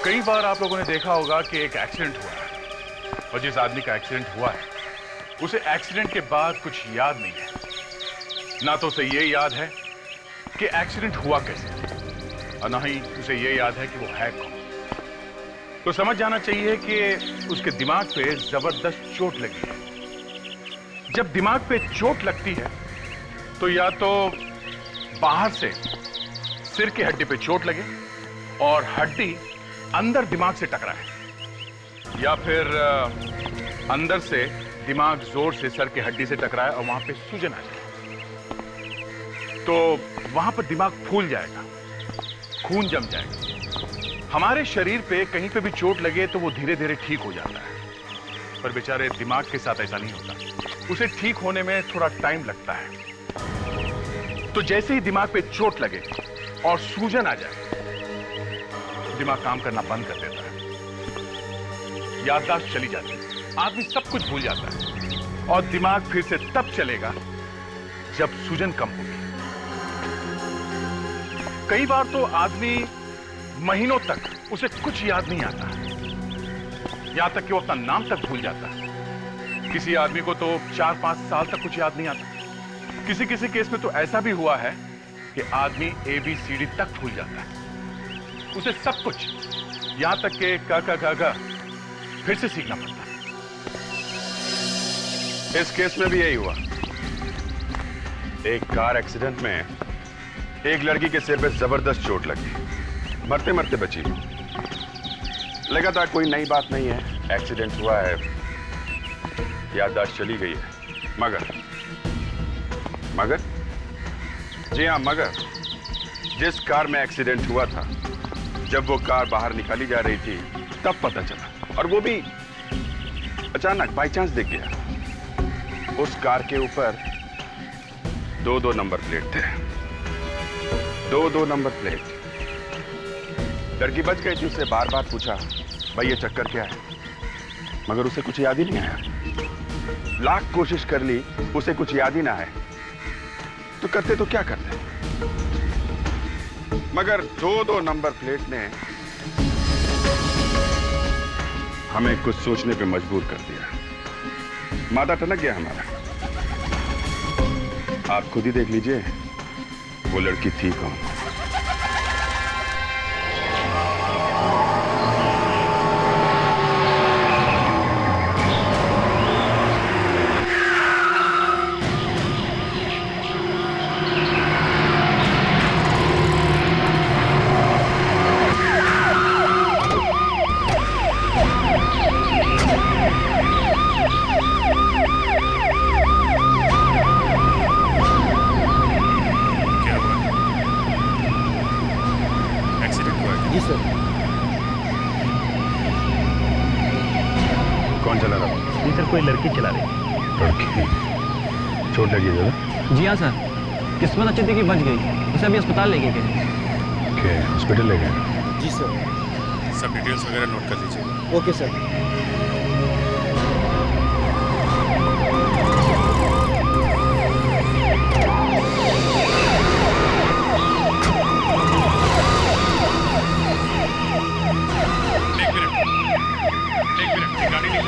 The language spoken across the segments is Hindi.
कई बार आप लोगों ने देखा होगा कि एक एक्सीडेंट हुआ है और जिस आदमी का एक्सीडेंट हुआ है उसे एक्सीडेंट के बाद कुछ याद नहीं है। ना तो उसे ये याद है कि एक्सीडेंट हुआ कैसे और ना ही उसे ये याद है कि वो है कौन। तो समझ जाना चाहिए कि उसके दिमाग पे जबरदस्त चोट लगी है। जब दिमाग पे चोट लगती है तो या तो बाहर से सिर की हड्डी पे चोट लगे और हड्डी अंदर दिमाग से टकराए, या फिर अंदर से दिमाग जोर से सर की हड्डी से टकराए और वहां पे सूजन आ जाए। तो वहां पर दिमाग फूल जाएगा, खून जम जाएगा। हमारे शरीर पे कहीं पे भी चोट लगे तो वो धीरे धीरे ठीक हो जाता है, पर बेचारे दिमाग के साथ ऐसा नहीं होता। उसे ठीक होने में थोड़ा टाइम लगता है। तो जैसे ही दिमाग पे चोट लगे और सूजन आ जाए, दिमाग काम करना बंद कर देता है, याददाश्त चली जाती है, आदमी सब कुछ भूल जाता है और दिमाग फिर से तब चलेगा जब सूजन कम होगी। कई बार तो आदमी महीनों तक उसे कुछ याद नहीं आता, यहां तक कि वो अपना नाम तक भूल जाता है। किसी आदमी को तो 4-5 साल तक कुछ याद नहीं आता। किसी किसी केस में तो ऐसा भी हुआ है कि आदमी ABCD तक भूल जाता है, उसे सब कुछ यहां तक के क फिर से सीखना पड़ता है। इस केस में भी यही हुआ। एक कार एक्सीडेंट में एक लड़की के सिर पे जबरदस्त चोट लगी, मरते मरते बची। लगातार कोई नई बात नहीं है, एक्सीडेंट हुआ है, याददाश्त चली गई है। मगर जी हाँ, मगर जिस कार में एक्सीडेंट हुआ था, जब वो कार बाहर निकाली जा रही थी तब पता चला, और वो भी अचानक बाय चांस दिख गया। उस कार के ऊपर 2-2 नंबर प्लेट थे, 2-2 नंबर प्लेट। लड़की बच गई थी, उससे बार बार पूछा, भाई ये चक्कर क्या है, मगर उसे कुछ याद ही नहीं आया। लाख कोशिश कर ली, उसे कुछ याद ही ना आए तो करते तो क्या करते, मगर 2-2 नंबर प्लेट ने हमें कुछ सोचने पे मजबूर कर दिया। माथा टनक गया हमारा। आप खुद ही देख लीजिए वो लड़की थी कौन। कौन चला रहा था? जी सर, कोई लड़की चला रही। लड़की? चोट लगी है? जी हाँ सर, किस्मत अच्छी थी कि बच गई। उसे अभी अस्पताल लेके गए। ओके, हॉस्पिटल ले गए? जी सर। सब डिटेल्स वगैरह नोट कर लीजिए। Okay sir. एक मिनट, गाड़ी ले लो।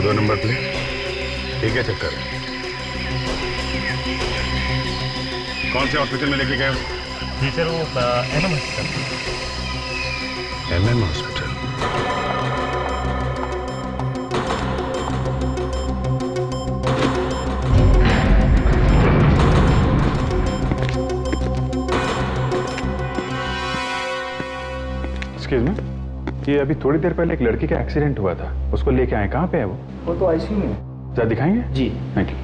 दो नंबर प्लेट, ठीक है चक्कर। कौन से हॉस्पिटल में लेके गए? जी सर, वो MM hospital. MM hospital. Excuse me, ये अभी थोड़ी देर पहले एक लड़की का एक्सीडेंट हुआ था, उसको लेके आए, कहाँ पे है वो? वो तो ICU में है। जरा दिखाएंगे? जी। Thank you.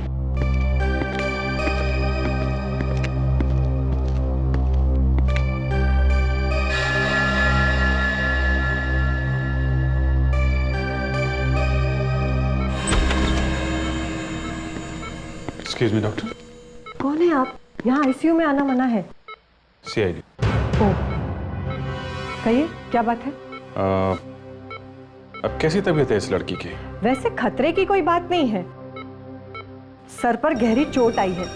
Excuse me doctor. कौन है आप? यहाँ आईसीयू में आना मना है। सीआईडी। ओ, कहिए क्या बात है? अब कैसी तबीयत है इस लड़की की? वैसे खतरे की कोई बात नहीं है, सर पर गहरी चोट आई है।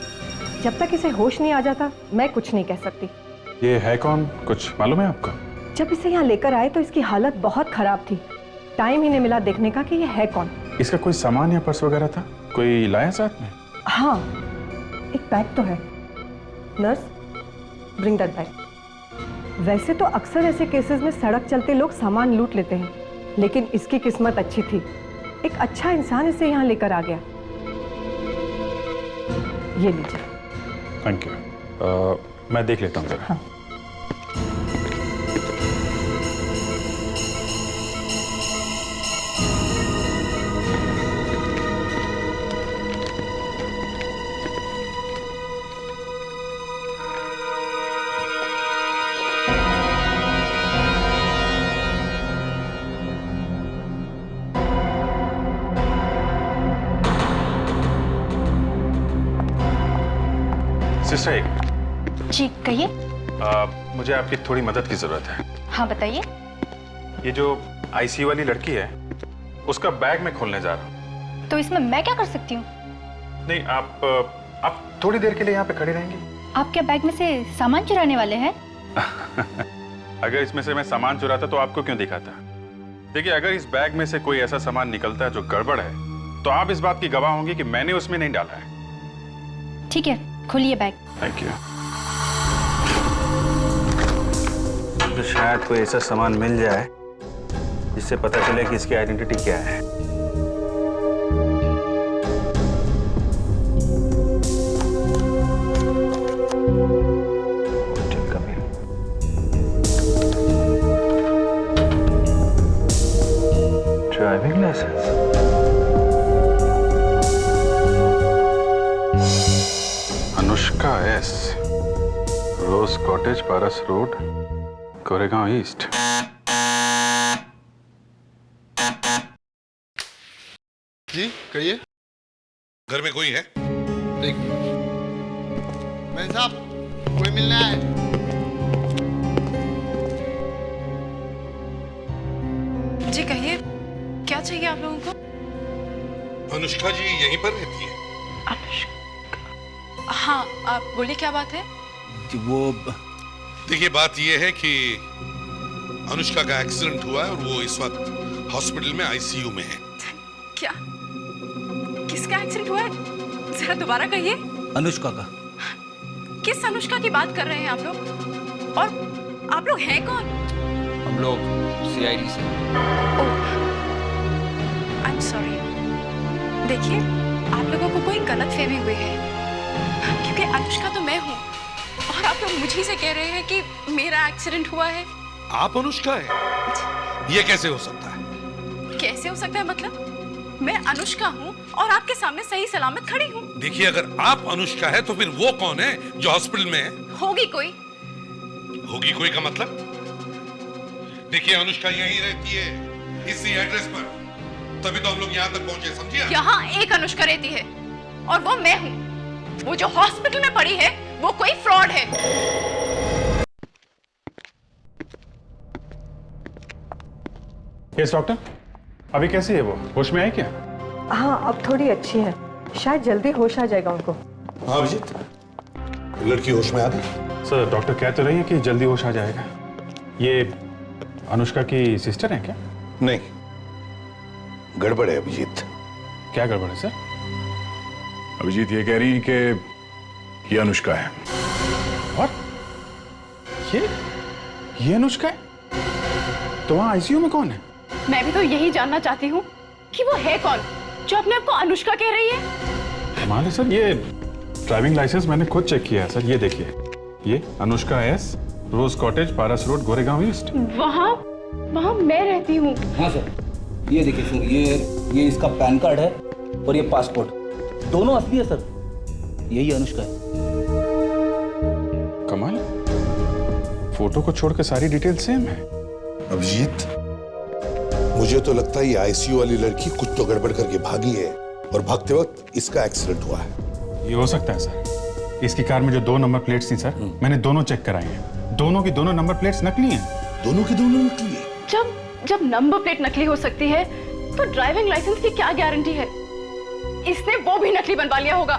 जब तक इसे होश नहीं आ जाता मैं कुछ नहीं कह सकती। ये है कौन, कुछ मालूम है आपको? जब इसे यहाँ लेकर आए तो इसकी हालत बहुत खराब थी। टाइम ही नहीं मिला देखने का कि ये है कौन। इसका कोई सामान या पर्स वगैरह था? कोई लाया साथ में? हाँ, एक बैग तो है। Nurse, bring that bag. वैसे तो अक्सर ऐसे केसेस में सड़क चलते लोग सामान लूट लेते हैं, लेकिन इसकी किस्मत अच्छी थी। एक अच्छा इंसान इसे यहाँ लेकर आ गया। ये लीजिए। Thank you. मैं देख लेता हूँ जरा। हाँ। सिस्टर, एक जी कहिए। मुझे आपकी थोड़ी मदद की जरूरत है। हाँ बताइए। ये जो आईसीयू वाली लड़की है, उसका बैग मैं खोलने जा रहा हूँ। तो इसमें मैं क्या कर सकती हूँ? नहीं, आप थोड़ी देर के लिए यहाँ पे खड़ी रहेंगी? आप क्या बैग में से सामान चुराने वाले हैं? अगर इसमें से मैं सामान चुराता तो आपको क्यों दिखाता? देखिए, अगर इस बैग में से कोई ऐसा सामान निकलता है जो गड़बड़ है, तो आप इस बात की गवाह होंगी कि मैंने उसमें नहीं डाला है। ठीक है, खोलिए बैग। Thank you. तो शायद कोई ऐसा सामान मिल जाए जिससे पता चले कि इसकी आइडेंटिटी क्या है। Driving licence. Anushka S, rose cottage, Paras road, Koregaon east. जी कहिए। घर में कोई है? देख मैं साहब, कोई मिलने आया है। जी कहिए, क्या चाहिए आप लोगों को? अनुष्का जी यहीं पर रहती है? अनुष्का? हाँ, आप बोलिए क्या बात है? वो देखिए, बात यह है कि अनुष्का का एक्सीडेंट हुआ है और वो इस वक्त हॉस्पिटल में आईसीयू में है। क्या? किसका एक्सीडेंट हुआ है? जरा दोबारा कहिए। अनुष्का का। किस अनुष्का की बात कर रहे हैं आप लोग? और आप लोग हैं कौन? हम लोग सीआईडी से। I am sorry. देखिए, आप लोगों को कोई गलतफहमी हुई है, क्योंकि अनुष्का तो मैं हूँ और आप लोग मुझे से कह रहे हैं कि मेरा एक्सीडेंट हुआ है। आप अनुष्का है? ये कैसे हो सकता है? कैसे हो सकता है मतलब? मैं अनुष्का हूँ और आपके सामने सही सलामत खड़ी हूँ। देखिए, अगर आप अनुष्का है तो फिर वो कौन है जो हॉस्पिटल में है? होगी कोई। होगी कोई का मतलब? देखिए, अनुष्का यहीं रहती है, इसी एड्रेस पर, तभी तो हम लोग यहाँ तक पहुंचे, समझिए? यहाँ एक अनुष्का रहती है और वो मैं हूँ। वो जो हॉस्पिटल में पड़ी है वो कोई फ्रॉड है। यस डॉक्टर, अभी कैसी है वो? होश में है क्या? हाँ, अब थोड़ी अच्छी है, शायद जल्दी होश आ जाएगा उनको। हाँ अभिजीत, लड़की होश में आ गई। सर, डॉक्टर कह तो रही है कि जल्दी होश आ जाएगा। ये अनुष्का की सिस्टर है क्या? नहीं, गड़बड़ है अभिजीत। क्या गड़बड़ है सर? अभिजीत ये कह रही है कि ये अनुष्का है। और ये अनुष्का है? तो वहाँ आईसीयू में कौन है? मैं भी तो यही जानना चाहती हूँ कि वो है कौन जो अपने आप को अनुष्का कह रही है। कमाल है सर, ये ड्राइविंग लाइसेंस मैंने खुद चेक किया है सर। ये देखिए, ये Anushka S, rose cottage, Paras road, Goregaon east. वहाँ मैं रहती हूँ। हाँ सर, ये देखिए सर, ये इसका पैन कार्ड है और ये पासपोर्ट, दोनों असली है सर। यही अनुष्का है। कमाल, फोटो को छोड़कर सारी डिटेल सेम है। अभिजीत, मुझे तो लगता है ये आईसीयू वाली लड़की कुछ तो गड़बड़ करके भागी है और भागते वक्त इसका एक्सीडेंट हुआ है। ये हो सकता है सर। इसकी कार में जो 2 नंबर प्लेट्स थी सर, मैंने दोनों चेक कराई हैं। दोनों की दोनों नंबर प्लेट्स नकली हैं। दोनों की दोनों नकली है? जब नंबर प्लेट नकली हो सकती है तो ड्राइविंग लाइसेंस की क्या गारंटी है? इसने वो भी नकली बनवा लिया होगा।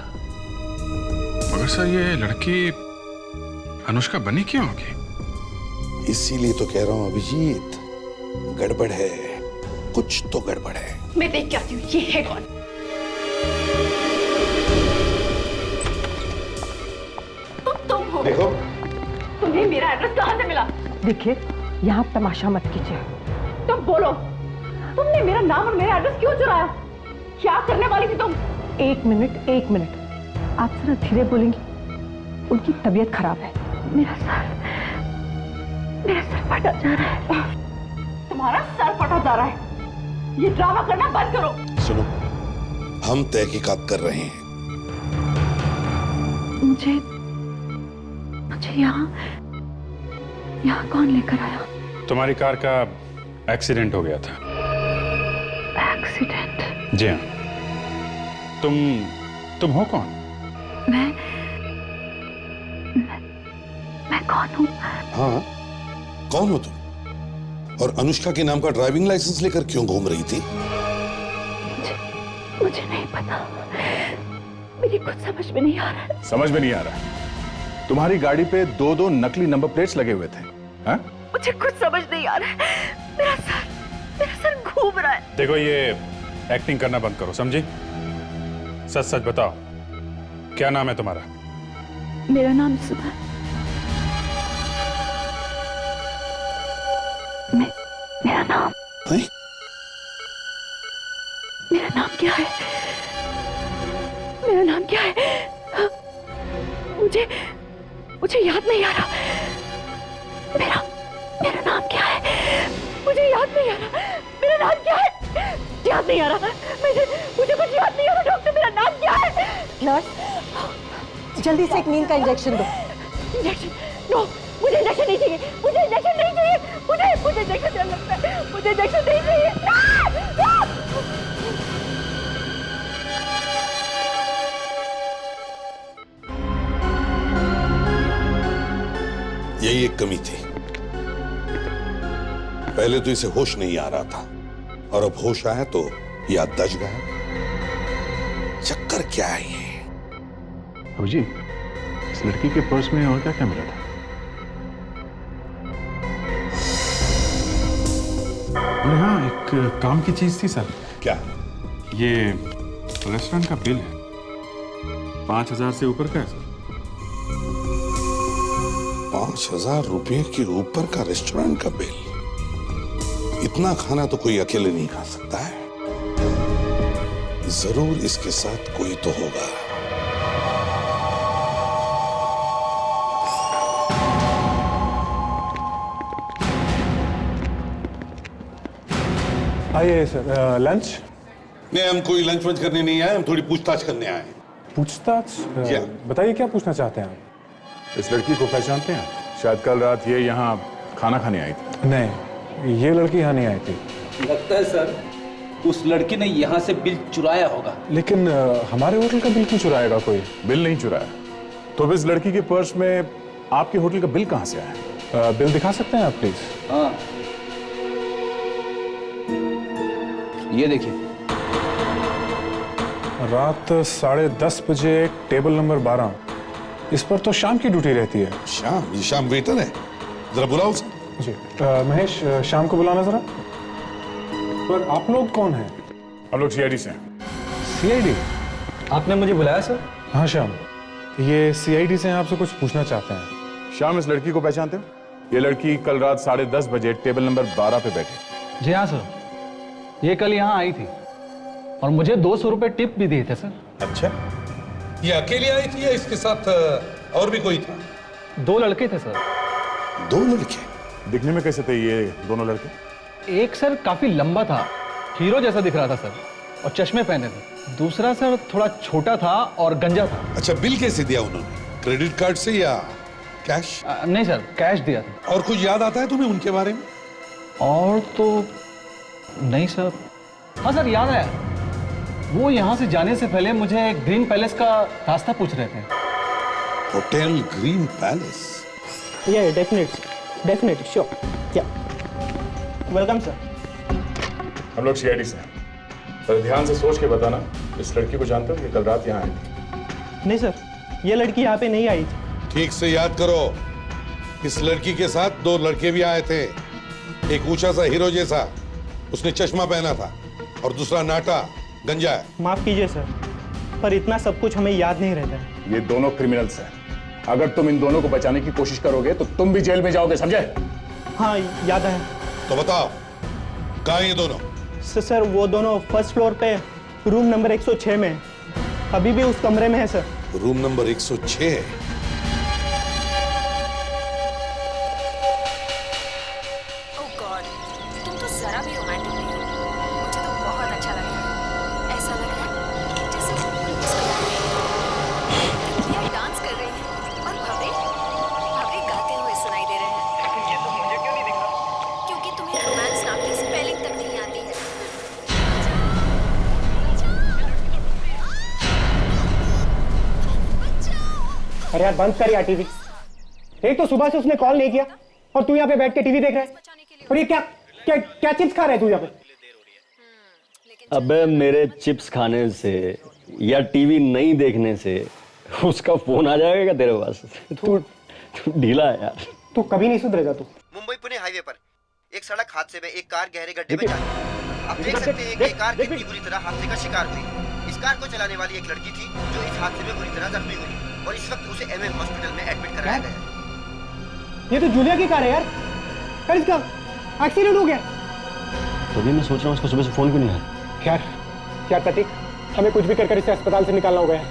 मगर सर ये लड़की अनुष्का बनी क्यों होगी? इसीलिए तो कह रहा हूं अभिजीत, गड़बड़ है, कुछ तो गड़बड़ है। मैं देख के आती हूँ ये है कौन। तुम हो? देखो, तुम्हें मेरा एड्रेस कहाँ से मिला? देखिए, यहाँ तमाशा मत कीजिए। तुम बोलो, तुमने मेरा नाम और मेरा एड्रेस क्यों चुराया? क्या करने वाली थी तुम? एक मिनट, आप जरा धीरे बोलेंगी, उनकी तबीयत खराब है। मेरा सर फटा जा रहा है। तुम्हारा सर फटा जा रहा है। ये ड्रामा करना बंद करो। सुनो, हम तहकीकात कर रहे हैं। मुझे यहाँ कौन लेकर आया? तुम्हारी कार का एक्सीडेंट हो गया था। एक्सीडेंट? जी हाँ। तुम हो कौन? मैं कौन हूँ? हाँ, कौन हो तुम? और अनुष्का के नाम का ड्राइविंग लाइसेंस लेकर क्यों घूम रही थी? मुझे नहीं पता। मेरी कुछ समझ में नहीं आ रहा है। समझ में नहीं आ रहा। तुम्हारी गाड़ी पे 2 नकली नंबर प्लेट्स लगे हुए थे। हाँ? मुझे कुछ समझ नहीं आ रहा है। मेरा सर घूम रहा है। देखो, ये एक्टिंग करना बंद करो, समझी? सच सच बताओ, क्या नाम है तुम्हारा? मेरा नाम सुधा। मेरा नाम है? मेरा नाम क्या है? मेरा नाम क्या है? मुझे याद नहीं आ रहा। मेरा नाम क्या है? मुझे याद नहीं आ रहा। मेरा नाम क्या है? याद नहीं आ रहा। मुझे कुछ याद नहीं आ रहा। डॉक्टर, मेरा नाम क्या है? नर्स, जल्दी से एक नींद का इंजेक्शन दो। इंजेक्शन? नो, मुझे इंजेक्शन नहीं चाहिए। मुझे इंजेक्शन नहीं चाहिए। मुझे इंजेक्शन डर लगता है। मुझे इंजेक्शन नहीं चाहिए। यही एक कमी थी। पहले तो इसे होश नहीं आ रहा था, और अब होश आया तो याददाश्त गया। चक्कर क्या है ये? अब जी, इस लड़की के पर्स में और क्या क्या मिला था? अरे हाँ, एक काम की चीज थी सर। क्या? ये रेस्टोरेंट का बिल है, 5,000 से ऊपर का है सर। 5,000 रुपए के ऊपर का रेस्टोरेंट का बिल? इतना खाना तो कोई अकेले नहीं खा सकता है। जरूर इसके साथ कोई तो होगा। आइए सर, लंच? नहीं, हम कोई लंच वंच करने नहीं आए, हम थोड़ी पूछताछ करने आए हैं। पूछताछ? क्या? बताइए, क्या पूछना चाहते हैं आप? इस लड़की को पहचानते हैं? शायद कल रात ये यहाँ खाना खाने आई थी। नहीं, ये लड़की यहाँ नहीं आई थी। लगता है सर उस लड़की ने यहाँ से बिल चुराया होगा। लेकिन हमारे होटल का बिल क्यों चुराएगा कोई? बिल नहीं चुराया तो इस लड़की के पर्स में आपके होटल का बिल कहाँ से आया? बिल दिखा सकते हैं आप प्लीज? हाँ, ये देखिए। रात 10:30 बजे टेबल नंबर 12, इस पर तो शाम की ड्यूटी रहती है। शाम? ये शाम वेटर है, जरा बुलाओ उसे। जी महेश, शाम को बुलाना जरा। पर आप लोग कौन हैं? हम लोग सीआईडी से हैं। सीआईडी? आपने मुझे बुलाया सर? हाँ श्याम, ये सीआईडी से आपसे कुछ पूछना चाहते हैं। शाम, इस लड़की को पहचानते हो? ये लड़की कल रात 10:30 बजे टेबल नंबर 12 पे बैठी। जी हाँ सर, ये कल यहाँ आई थी और मुझे 200 रुपए टिप भी दिए थे सर। अच्छा, ये अकेली आई थी या इसके साथ और भी कोई था? 2 लड़के थे सर। 2 लड़के? दिखने में कैसे थे ये दोनों लड़के? एक सर काफी लंबा था, हीरो जैसा दिख रहा था सर, और चश्मे पहने थे। दूसरा सर थोड़ा छोटा था और गंजा था। अच्छा, बिल कैसे दिया उन्होंने? क्रेडिट कार्ड से या कैश? नहीं सर, कैश दिया था। और कुछ याद आता है तुम्हें उनके बारे में? और तो नहीं सर। हाँ सर, याद आया, वो यहाँ से जाने से पहले मुझे ग्रीन पैलेस का रास्ता पूछ रहे थे। Hotel green palace? Yeah, definitely, sure. Yeah. Welcome, sir. हम लोग सीआईडी से हैं। पर ध्यान से सोच के बताना, इस लड़की को जानते हो? ये कल रात यहाँ आई थी। नहीं सर, ये लड़की यहाँ पे नहीं आई थी। ठीक से याद करो, इस लड़की के साथ 2 लड़के भी आए थे। एक ऊंचा सा हीरो जैसा, उसने चश्मा पहना था, और दूसरा नाटा गंजा है। माफ कीजिए सर, पर इतना सब कुछ हमें याद नहीं रहता है। ये दोनों क्रिमिनल्स हैं। अगर तुम इन दोनों को बचाने की कोशिश करोगे तो तुम भी जेल में जाओगे, समझे? हाँ, याद है। तो बताओ, कहाँ हैं ये दोनों? सर, वो दोनों फर्स्ट फ्लोर पे रूम नंबर 106 में है। अभी भी उस कमरे में है सर। Room number 106? ओह गॉड, तुम तो जरा भी रोमांटिक नहीं हो। मुझे तो बहुत अच्छा लग रहा है। ऐसा लग रहा है जैसे फूल मुस्कुरा रहे हैं, या डांस कर रही हैं, और भव्य गाते हुए सुनाई दे रहे हैं। लेकिन ये तो मुझे क्यों नहीं दिख रहा? क्योंकि तुम्हें रोमांस नाम की स्पेलिंग तक नहीं आती है। अरे यार, बंद कर यार टीवी। एक तो सुबह से उसने कॉल नहीं किया और तू यहाँ पे बैठ के टीवी देख रहा है। और ये क्या क्या क्या चिप्स खा रहा है तू यहाँ पे? अबे मेरे चिप्स खाने से या टीवी नहीं देखने से उसका फोन आ जाएगा तेरे पास? तू ढीला है यार। तू कभी नहीं सुधरेगा तू। मुंबई पुणे हाईवे पर एक सड़क हादसे में एक कार गहरे गड्ढे में जा गिरी। आप देख सकते हैं कि ये कार कितनी बुरी तरह हादसे का शिकार हुई। इस कार को चलाने वाली एक लड़की थी जो इस हादसे में बुरी तरह जख्मी हुई और इस वक्त उसे एमएम हॉस्पिटल में एडमिट कराया गया है। ये तो जूलिया की कार है यार। यार, इसका एक्सीडेंट हो गया। तो भी मैं सोच रहा हूँ उसको सुबह से फोन क्यों नहीं आया। यार प्रतीक, हमें कुछ भी कर इसे अस्पताल से निकालना होगा यार।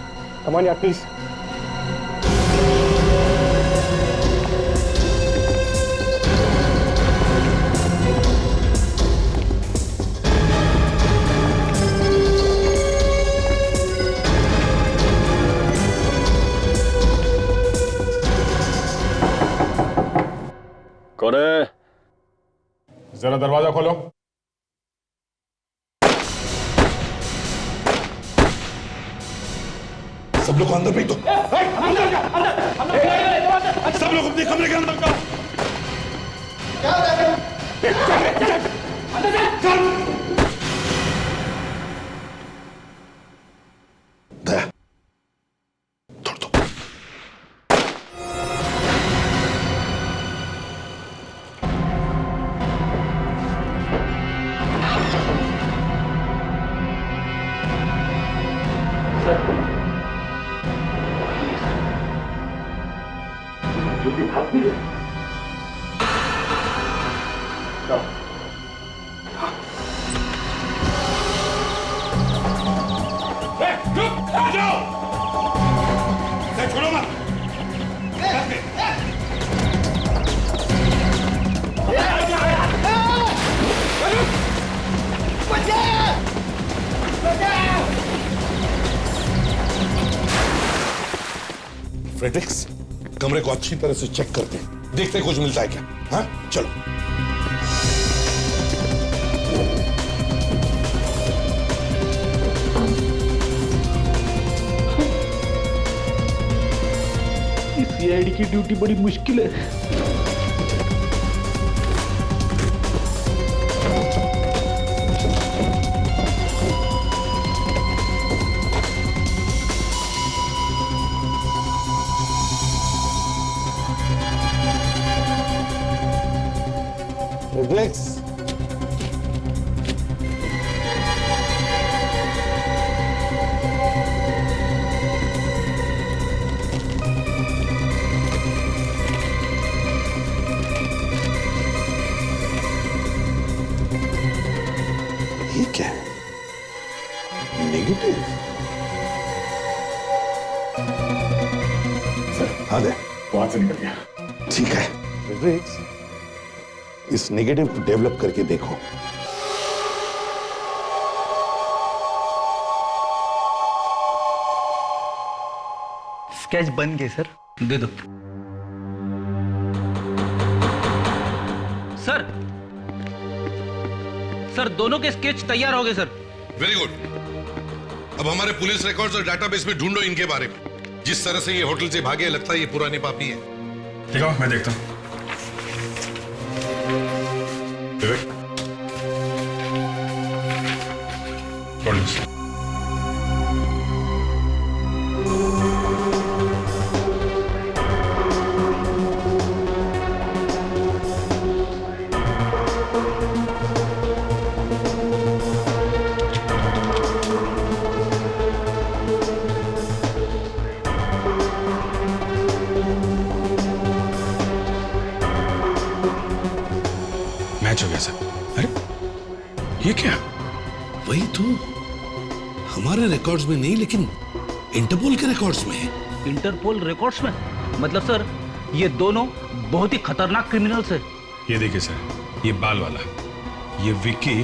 कम ऑन यार, प्लीज। कौन है? जरा दरवाजा खोलो। सब लोग अंदर भेज दो। सब लोग अपने कमरे के अंदर जाओ। दया, छोड़ दो। छोड़ो मत। फ्रेडरिक्स, कमरे को अच्छी तरह से चेक करते हैं, देखते हैं कुछ मिलता है क्या। हाँ, चलो। सीआईडी की ड्यूटी बड़ी मुश्किल है। फ्रेडरिक्स, ये क्या है? नेगेटिव? हाँ दे, वहां से निकल गया। ठीक है। फ्रेडरिक्स, इस नेगेटिव को डेवलप करके देखो। स्केच बन गए सर, दे दो। सर दोनों के स्केच तैयार हो गए सर। Very good. अब हमारे पुलिस रिकॉर्ड्स और डाटाबेस में ढूंढो इनके बारे में। जिस तरह से ये होटल से भागे, लगता है ये पुराने पापी है। ठीक है, मैं देखता हूँ। विवेक, मैच हो गया सर। अरे ये क्या? वही तो, हमारे रिकॉर्ड्स में नहीं लेकिन इंटरपोल के रिकॉर्ड्स में है। इंटरपोल रिकॉर्ड्स में? मतलब सर ये दोनों बहुत ही खतरनाक क्रिमिनल्स है। ये देखिए सर, ये बाल वाला, ये विक्की,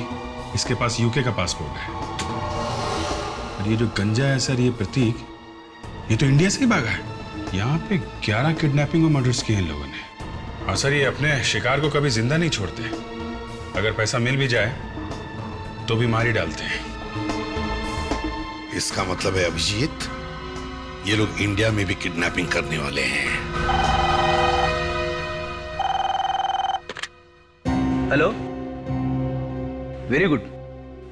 इसके पास यूके का पासपोर्ट है। और ये जो गंजा है सर, ये प्रतीक, ये तो इंडिया से ही भागा है। यहाँ पे 11 किडनैपिंग और मर्डर्स किए इन लोगों ने। और सर ये अपने शिकार को कभी जिंदा नहीं छोड़ते। अगर पैसा मिल भी जाए तो भी मार ही डालते हैं। इसका मतलब है अभिजीत, ये लोग इंडिया में भी किडनैपिंग करने वाले हैं। Hello, very good,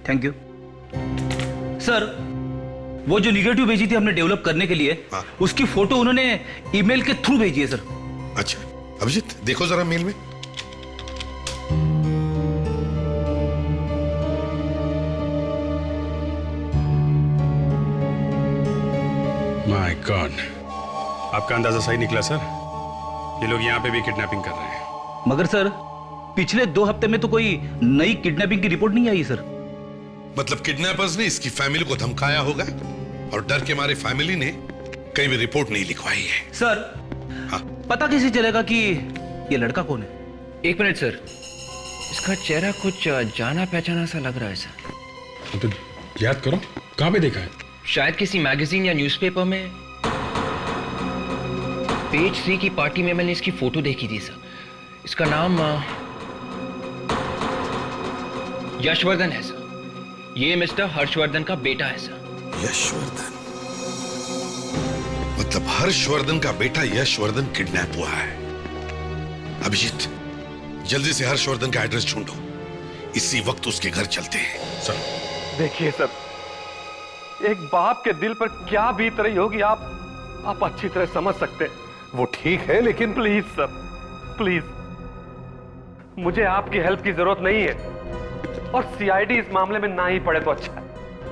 thank you sir. वो जो निगेटिव भेजी थी हमने डेवलप करने के लिए, उसकी फोटो उन्होंने ईमेल के थ्रू भेजी है सर। अच्छा अभिजीत, देखो जरा मेल में। माय गॉड, आपका अंदाजा सही निकला सर। ये लोग यहाँ पे भी किडनैपिंग कर रहे हैं। मगर सर पिछले 2 हफ्ते में तो कोई नई किडनैपिंग की रिपोर्ट नहीं आई सर। मतलब किडनैपर्स ने इसकी फैमिली को धमकाया होगा और डर के मारे फैमिली ने कहीं भी रिपोर्ट नहीं लिखवाई है। सर पता कैसे चलेगा कि ये लड़का कौन है? 1 मिनट सर, इसका चेहरा कुछ जाना पहचाना सा लग रहा है सर। तो याद करो, कहाँ पे देखा है? शायद किसी मैगजीन या न्यूज़पेपर में। पेज 3 की पार्टी में मैंने इसकी फोटो देखी थी सर। इसका नाम यशवर्धन है सर। ये मिस्टर हर्षवर्धन का बेटा है सर। यशवर्धन? मतलब हर्षवर्धन का बेटा यशवर्धन किडनैप हुआ है। अभिजीत, जल्दी से हर्षवर्धन का एड्रेस ढूंढो, इसी वक्त उसके घर चलते हैं। सर देखिए सर, एक बाप के दिल पर क्या बीत रही होगी आप अच्छी तरह समझ सकते हैं। वो ठीक है, लेकिन प्लीज सर, प्लीज, मुझे आपकी हेल्प की जरूरत नहीं है। और सीआईडी इस मामले में ना ही पड़े तो अच्छा है।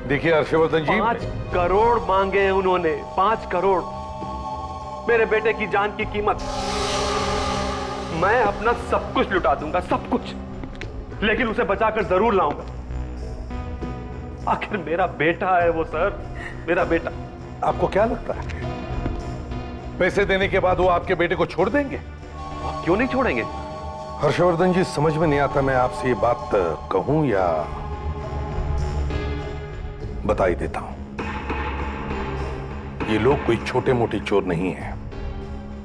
देखिए हर्षवर्धन जी, 5 करोड़ मांगे उन्होंने, 5 करोड़ मेरे बेटे की जान की कीमत। मैं अपना सब कुछ लुटा दूंगा, सब कुछ, लेकिन उसे बचाकर जरूर लाऊंगा। आखिर मेरा बेटा है वो सर, मेरा बेटा। आपको क्या लगता है पैसे देने के बाद वो आपके बेटे को छोड़ देंगे? क्यों नहीं छोड़ेंगे? हर्षवर्धन जी, समझ में नहीं आता मैं आपसे ये बात कहूं या बता ही देता हूं। ये लोग कोई छोटे मोटे चोर नहीं हैं।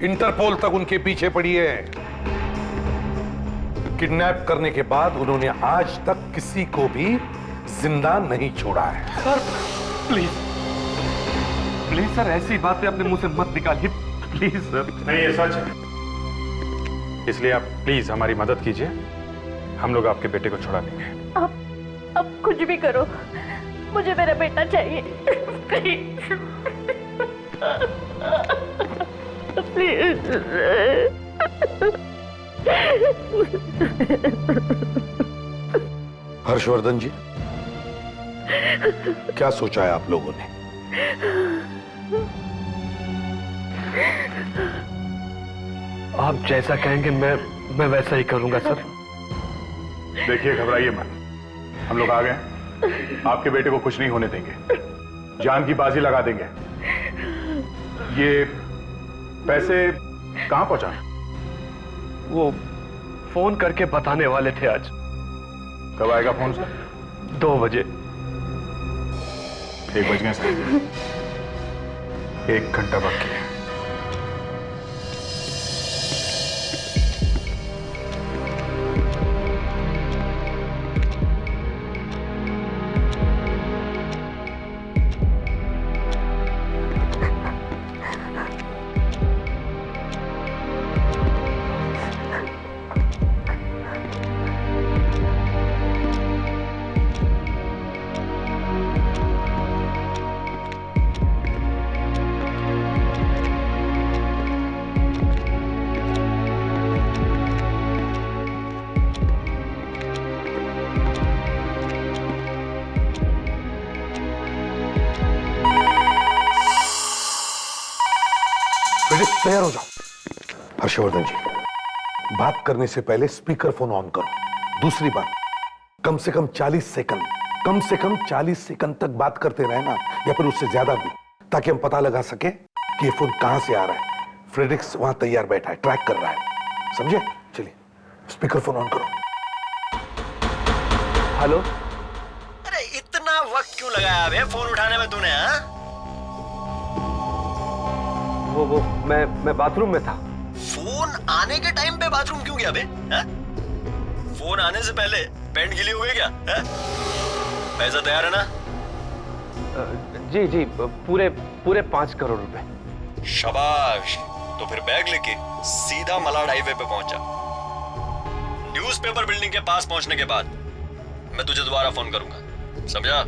इंटरपोल तक उनके पीछे पड़ी है। किडनैप करने के बाद उन्होंने आज तक किसी को भी जिंदा नहीं छोड़ा है। सर प्लीज, प्लीज सर, ऐसी बातें अपने मुंह से मत निकालिए, प्लीज सर। नहीं, ये सच है, इसलिए आप प्लीज हमारी मदद कीजिए। हम लोग आपके बेटे को छुड़ा लेंगे। अब कुछ भी करो, मुझे मेरा बेटा चाहिए, प्लीज। हर्षवर्धन जी, क्या सोचा है आप लोगों ने? आप जैसा कहेंगे मैं वैसा ही करूंगा सर। देखिए, घबराइए मत, हम लोग आ गए। आपके बेटे को कुछ नहीं होने देंगे, जान की बाजी लगा देंगे। ये पैसे कहां पहुंचा? वो फोन करके बताने वाले थे आज। कब आएगा फोन सर? 2 बजे। 1 बज गए सर, 1 घंटा बाकी है। तैयार हो जाओ। हर्षवर्धन जी, बात करने से पहले स्पीकर फोन ऑन करो। दूसरी बात, कम से कम 40 सेकंड तक बात करते रहे ना, या फिर उससे ज्यादा भी, ताकि हम पता लगा सके कि ये फोन कहां से आ रहा है। फ्रेडिक्स वहां तैयार बैठा है, ट्रैक कर रहा है, समझे? चलिए स्पीकर फोन ऑन करो। हेलो। अरे इतना वक्त क्यों लगाया बे फोन उठाने में तूने? हाँ, वो मैं बाथरूम में था। फोन आने के टाइम पे बाथरूम क्यों गया बे? हाँ? फोन आने से पहले पैंट गीली हो गई क्या? हाँ? पैसा तैयार है ना? जी पूरे 5 करोड़ रुपए। शाबाश। तो फिर बैग लेके सीधा मलाड हाईवे पे पहुंचा। न्यूज़पेपर बिल्डिंग के पास पहुंचने के बाद मैं तुझे दोबारा फोन करूंगा, समझा?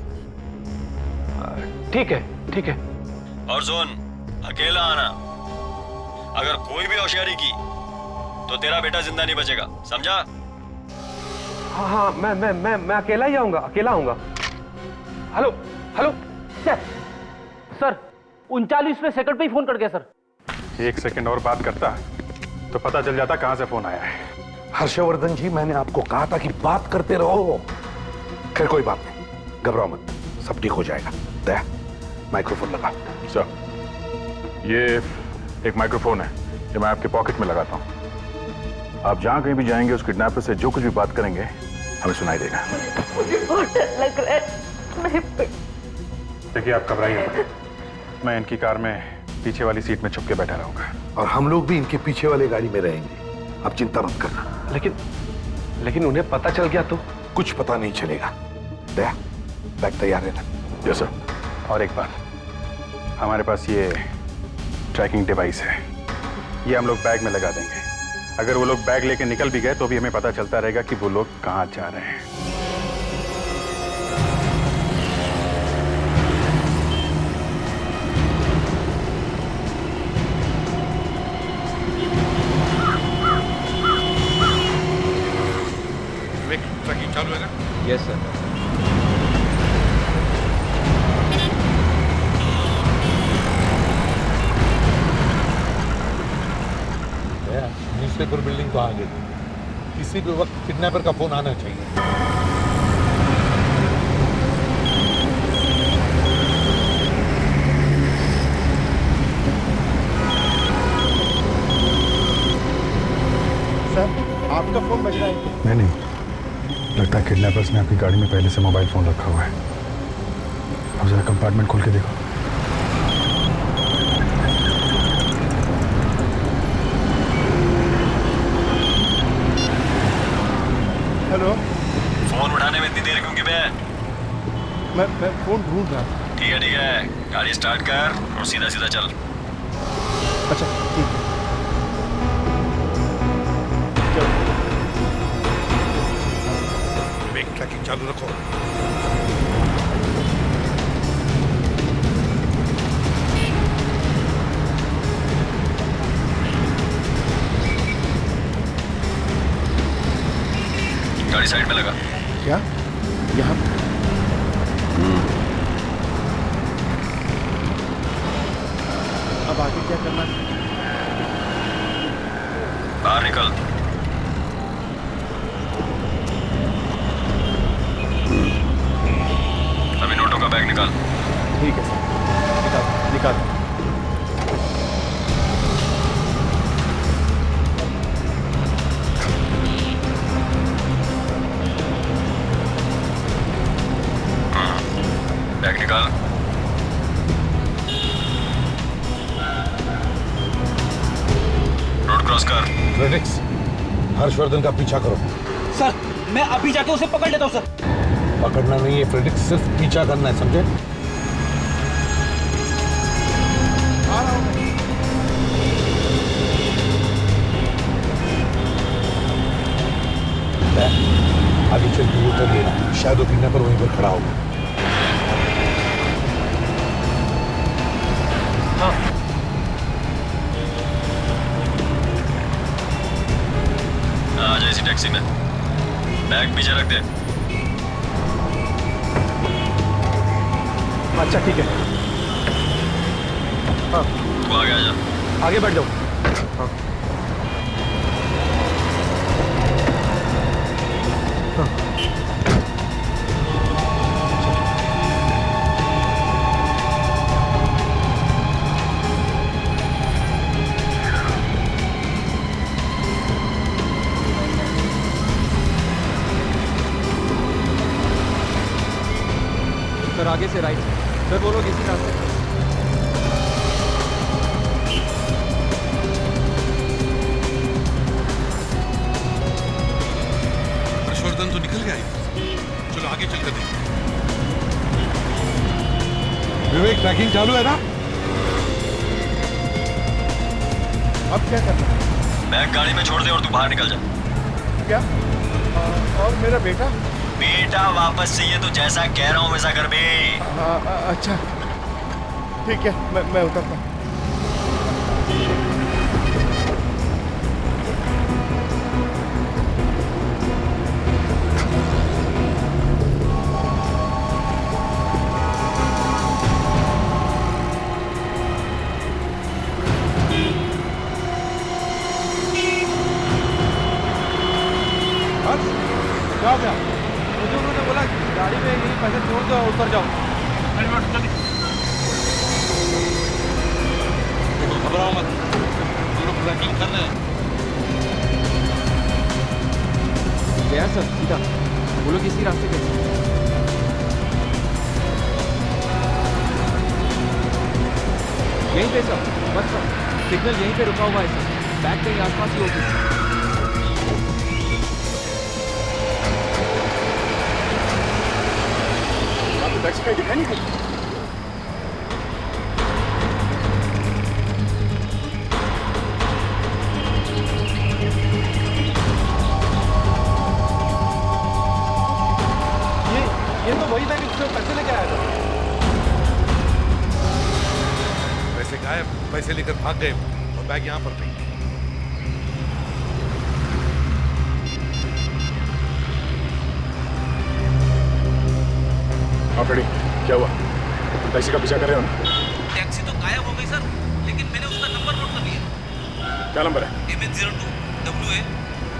ठीक है। और सुन, अकेला आना। अगर कोई भी होशियारी की तो तेरा बेटा जिंदा नहीं बचेगा, समझा? हाँ, मैं अकेला ही आऊंगा। हेलो सर 39वें सेकंड पे ही फोन कर गया सर। 1 सेकंड और बात करता तो पता चल जाता कहां से फोन आया है। हर्षवर्धन जी, मैंने आपको कहा था कि बात करते रहो। खैर कोई बात नहीं, घबराओ मत, सब ठीक हो जाएगा। दया, माइक्रोफोन लगा। सर, ये एक माइक्रोफोन है, ये मैं आपके पॉकेट में लगाता हूँ। आप जहां कहीं भी जाएंगे उस किडनैपर से जो कुछ भी बात करेंगे हमें सुनाई देगा। मुझे बहुत डर लग रहा है। देखिए, आप घबराइए मत। मैं इनकी कार में पीछे वाली सीट में छुप के बैठा रहूंगा। और हम लोग भी इनके पीछे वाली गाड़ी में रहेंगे, आप चिंता मत करना। लेकिन उन्हें पता चल गया तो? कुछ पता नहीं चलेगा। दया, बैग तैयार है ना? Yes sir. और एक बात, हमारे पास ये ट्रैकिंग डिवाइस है, ये हम लोग बैग में लगा देंगे। अगर वो लोग बैग लेके निकल भी गए तो भी हमें पता चलता रहेगा कि वो लोग कहां जा रहे हैं। ट्रैकिंग चालू है ना? Yes sir. न्यूज़पेपर बिल्डिंग तो आ गई, किसी भी वक्त किडनैपर का फोन आना चाहिए। सर, आपका फोन बज रहा है। नहीं, लगता है किडनैपर्स ने आपकी गाड़ी में पहले से मोबाइल फोन रखा हुआ है। अब जरा कंपार्टमेंट खोल के देखो। हेलो। फोन उठाने में इतनी देर क्यों की बे? मैं फोन ढूंढ रहा था। ठीक है, गाड़ी स्टार्ट कर और सीधा चल। अच्छा ठीक है, चलो। ट्रैकिंग चालू रखो। गाड़ी साइड में लगा। क्या? यहाँ? अब आगे क्या करना है? बाहर निकल। अभी नोटों का बैग निकाल। ठीक है सर, निकाल। बैग निकाल। रोड क्रॉस कर। फ्रेडिक्स, हर्षवर्धन का पीछा करो। सर, मैं अभी जाके उसे पकड़ लेता हूँ सर। पकड़ना नहीं है फ्रेडिक्स, सिर्फ पीछा करना है, समझे? आगे चल के उतर लेना, शायद वो किडनैपर वहीं पर खड़ा होगा। आ जा इसी टैक्सी में। बैग पीछे रख दे। अच्छा ठीक है। हाँ, तू आगे आ जा। आगे बैठ जाओ। हाँ। सर आगे से राइट सर, वो लोग इसी रास्ते पर। हर्षवर्धन तो निकल गया है। चलो आगे चलकर देखते हैं। विवेक, ट्रैकिंग चालू है ना? अब क्या करना है? बैग गाड़ी में छोड़ दे और तू बाहर निकल जा। क्या? और मेरा बेटा? बेटा वापस चाहिए तो जैसा कह रहा हूँ वैसा कर बे। अच्छा ठीक है, मैं उतरता हूँ। क्या हो गया? मुझे उन्होंने बोला गाड़ी में यही पैसे छोड़ दो, ऊपर जाओ। घबराओ मत, हम लोग ट्रैकिंग कर रहे हैं। गया सर सीधा, वो लोग इसी रास्ते पे। यहीं पे सर, बस सर सिग्नल यहीं पे रुका हुआ है सर, बैग कहीं आसपास ही होगी। टैक्सी का दिखाई नहीं है। ये तो वही बैग जिसमें पैसे लेके आया था। पैसे गायब, पैसे लेकर भाग गए और बैग यहाँ पर नहीं। फ्रेडी, क्या हुआ? टैक्सी का पीछा कर रहे हो ना? टैक्सी तो गायब हो गई सर, लेकिन मैंने उसका नंबर नोट कर लिया। क्या नंबर है? MH02WA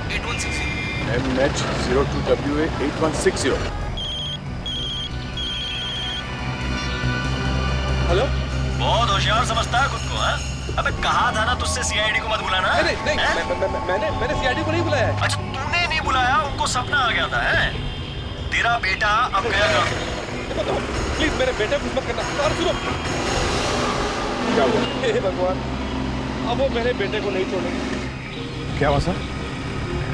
8160। MH02WA 8160। हेलो? बहुत होशियार समझता है खुद को, हाँ? अबे कहा था ना तुझसे CID को मत बुलाना। नहीं, मैंने CID को नहीं बुलाया। अच्छा तूने नहीं बुलाया, उनको सपना आ गया था, है? तेरा बेटा अब गया था। प्लीज मेरे बेटे को मत करना। और सुनो, क्या हुआ? हे भगवान, अब वो मेरे बेटे को नहीं छोड़ेंगे। क्या हुआ सर?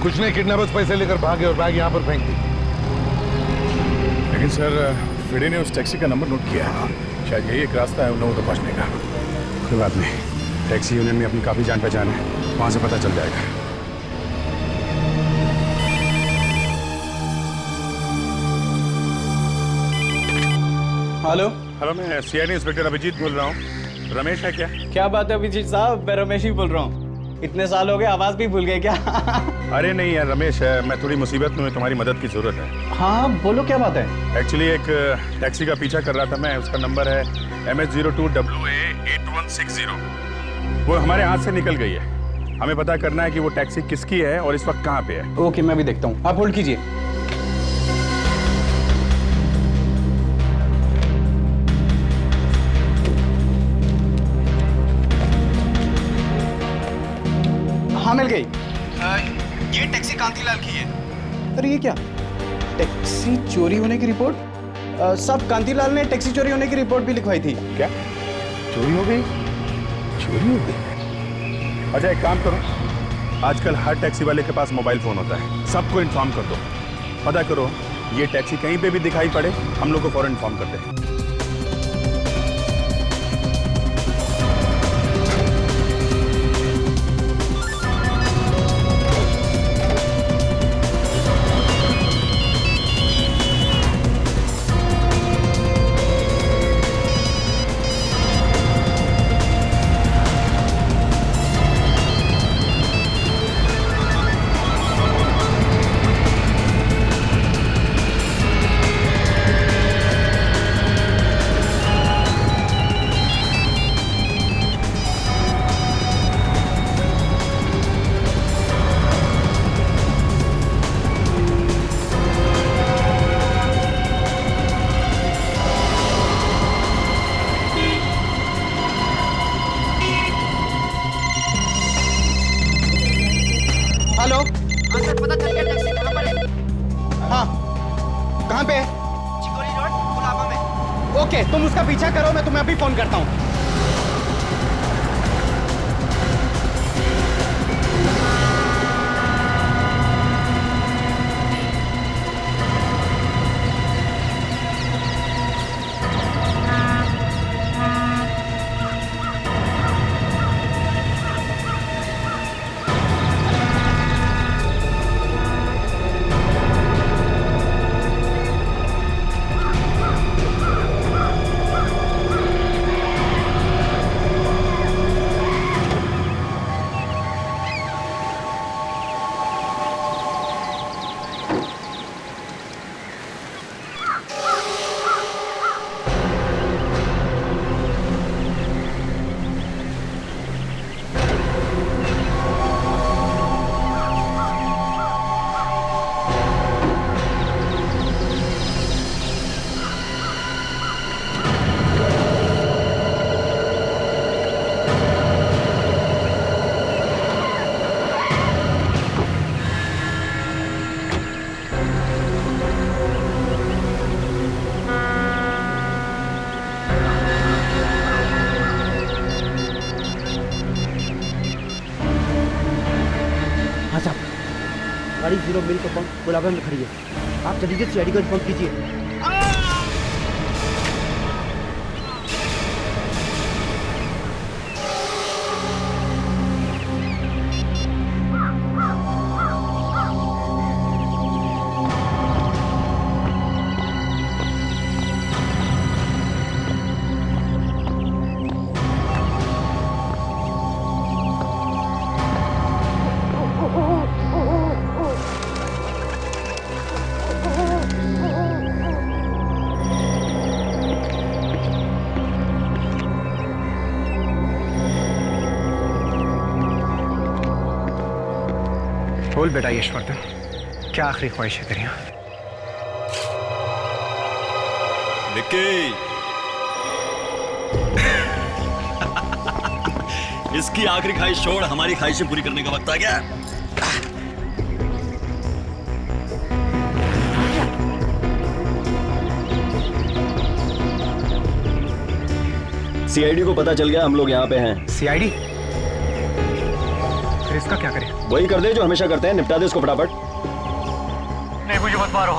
कुछ नहीं, किडनैपर्स पैसे लेकर भागे और बैग यहाँ पर फेंक दी। लेकिन सर फिडे ने उस टैक्सी का नंबर नोट किया है, शायद यही एक रास्ता है उन लोगों तक पहुँचने का। कोई बात नहीं, टैक्सी यूनियन में अपनी काफ़ी जान पहचान है, वहाँ से पता चल जाएगा। हेलो हेलो, मैं CID इंस्पेक्टर अभिजीत बोल रहा हूँ। रमेश है क्या? क्या बात है अभिजीत साहब, मैं रमेश ही बोल रहा हूँ। इतने साल हो गए, आवाज भी भूल गए क्या? अरे नहीं यार रमेश है, मैं थोड़ी मुसीबत में, तुम्हारी मदद की जरूरत है। हाँ बोलो, क्या बात है? एक्चुअली एक टैक्सी का पीछा कर रहा था मैं, उसका नंबर है MH02WA 8160। वो हमारे हाथ से निकल गई है, हमें पता करना है कि वो टैक्सी किसकी है और इस वक्त कहाँ पे है। ओके, मैं भी देखता हूँ, आप होल्ड कीजिए। हाँ मिल गई। ये टैक्सी कांतीलाल की है। अरे ये क्या, टैक्सी चोरी होने की रिपोर्ट? सब कांतीलाल ने टैक्सी चोरी होने की रिपोर्ट भी लिखवाई थी। क्या चोरी हो गई? चोरी हो गई? अच्छा एक काम करो, आजकल हर टैक्सी वाले के पास मोबाइल फोन होता है, सबको इन्फॉर्म कर दो, पता करो ये टैक्सी कहीं पे भी दिखाई पड़े हम लोग को फौरन इन्फॉर्म करते हैं। तुम उसका पीछा करो, मैं तुम्हें अभी फोन करता हूँ। गाड़ी 0 मिल का पंप गुलाबगंज में खड़ी है। आप जल्दी से सीआईडी को इन्फॉर्म कीजिए। बोल बेटा यशवर्धन, क्या आखिरी ख्वाहिश है तेरी? विक्की, इसकी आखिरी ख्वाहिश छोड़, हमारी ख्वाहिशें पूरी करने का वक्त आ गया। सीआईडी को पता चल गया हम लोग यहाँ पे हैं। सीआईडी? फिर इसका क्या करें? वही कर दे जो हमेशा करते हैं, निपटा दे इसको फटाफट। नहीं, मुझे मत मारो।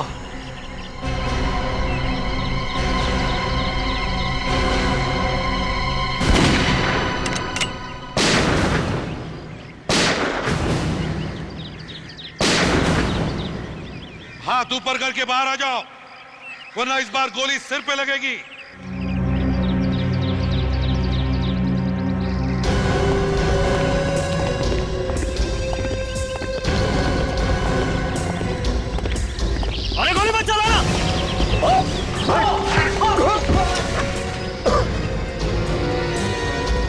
हाथ ऊपर करके बाहर आ जाओ, वरना इस बार गोली सिर पे लगेगी। अरे गोली मत चलाना!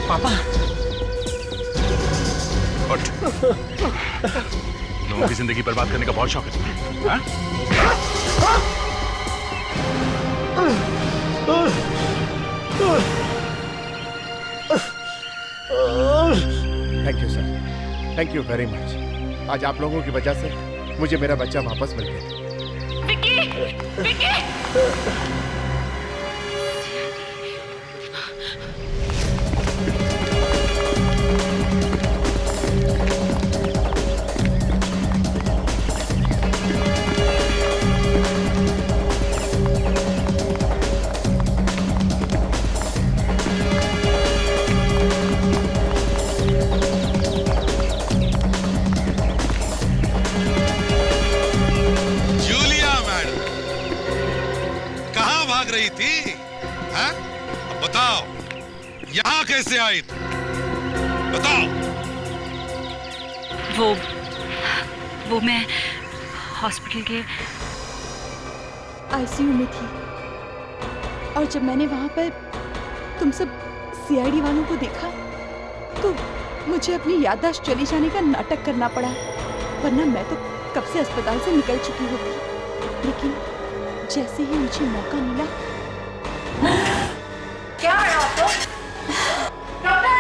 पापा, उठ। लोगों की जिंदगी बर्बाद करने का बहुत शौक है तुम्हें, हाँ? Thank you sir, thank you very much. आज आप लोगों की वजह से मुझे मेरा बच्चा वापस मिल गया। विक्की! विक्की! रही थी, हाँ? अब बताओ, यहां कैसे आई तुम? बताओ। वो मैं हॉस्पिटल के आईसीयू में थी और जब मैंने वहां पर तुम सब सीआईडी वालों को देखा तो मुझे अपनी याददाश्त चली जाने का नाटक करना पड़ा, वरना मैं तो कब से अस्पताल से निकल चुकी होती। लेकिन जैसे ही मुझे मौका मिला। क्या है आपको? डॉक्टर!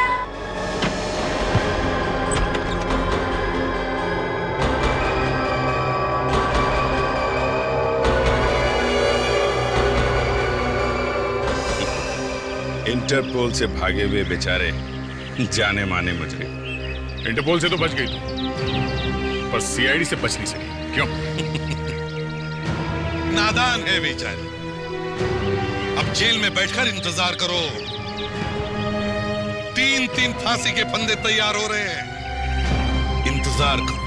इंटरपोल से भागे हुए बेचारे जाने माने मुजरिम। इंटरपोल से तो बच गई तू, पर सीआईडी से बच नहीं सकी। क्यों? नादान है बेचारी। अब जेल में बैठकर इंतजार करो। 3-3 फांसी के फंदे तैयार हो रहे हैं, इंतजार करो।